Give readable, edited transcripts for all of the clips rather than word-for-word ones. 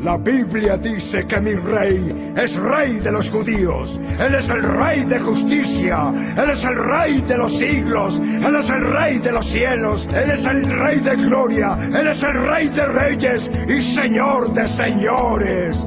La Biblia dice que mi rey es rey de los judíos. Él es el rey de justicia. Él es el rey de los siglos. Él es el rey de los cielos. Él es el rey de gloria. Él es el rey de reyes y señor de señores.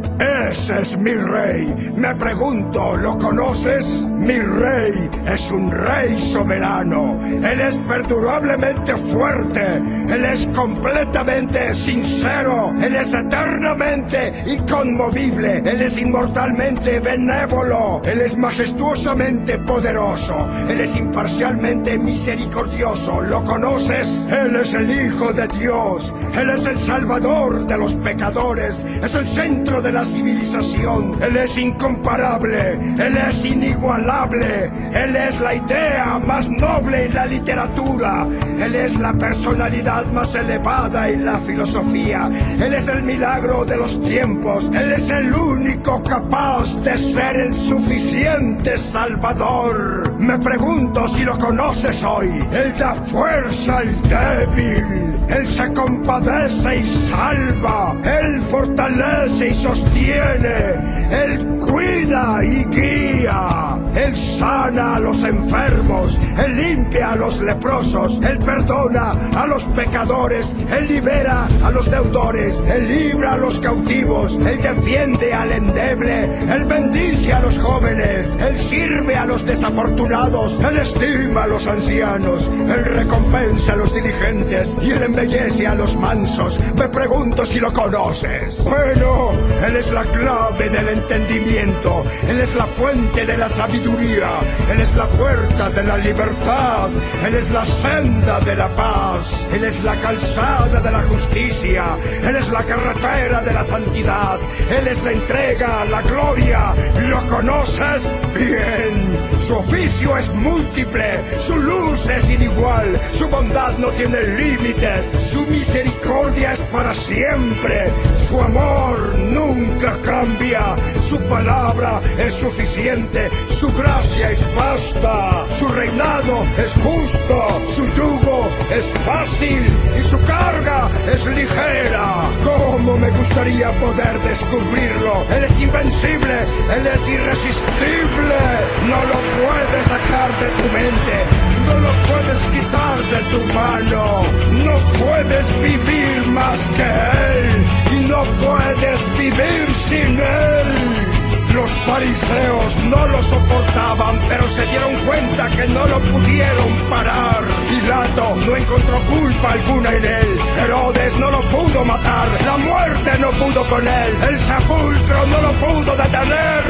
Ese es mi rey. Me pregunto, ¿lo conoces? Mi rey es un rey soberano. Él es perdurablemente fuerte. Él es completamente sincero. Él es eternamente inconmovible. Él es inmortalmente benévolo. Él es majestuosamente poderoso. Él es imparcialmente misericordioso. ¿Lo conoces? Él es el Hijo de Dios. Él es el Salvador de los pecadores. Es el centro de la civilización. Él es incomparable. Él es inigualable. Él es la idea más noble en la literatura. Él es la personalidad más elevada en la filosofía. Él es el milagro de los tiempos. Él es el único capaz de ser el suficiente Salvador. Me pregunto si lo conoces hoy. Él da fuerza al débil. Él se compadece y salva. Él fortalece y sostiene. Él cuida y guía. Él sana a los enfermos. Él limpia a los leprosos. Él perdona a los pecadores. Él libera a los deudores. Él libra a los cautivos. Él defiende al endeble. Él bendice a los jóvenes. Él sirve a los desafortunados. Él estima a los ancianos. Él recompensa a los diligentes. Y él embellece a los mansos. Me pregunto si lo conoces. Bueno, él es la clave del entendimiento. Él es la fuente de la sabiduría. Él es la puerta de la libertad. Él es la senda de la paz. Él es la calzada de la justicia. Él es la carretera de la santidad. Él es la entrega, la gloria. ¿Lo conoces? Bien. Su oficio es múltiple. Su luz es inigual. Su bondad no tiene límites. Su misericordia es para siempre. Su amor nunca cambia. Su palabra es suficiente. Su gracia es vasta. Su reinado es justo. Su yugo es fácil y su carga es ligera. ¿Cómo me gustaría poder descubrirlo? Él es invencible. Él es irresistible. No lo puedes sacar de tu mente. No lo puedes quitar de tu mano. No puedes vivir más que Él. Y no puedes vivir sin Él. Los fariseos no lo soportaban, pero se dieron cuenta que no lo pudieron parar. Pilato no encontró culpa alguna en él. Herodes no lo pudo matar. La muerte no pudo con él. El sepulcro no lo pudo detener.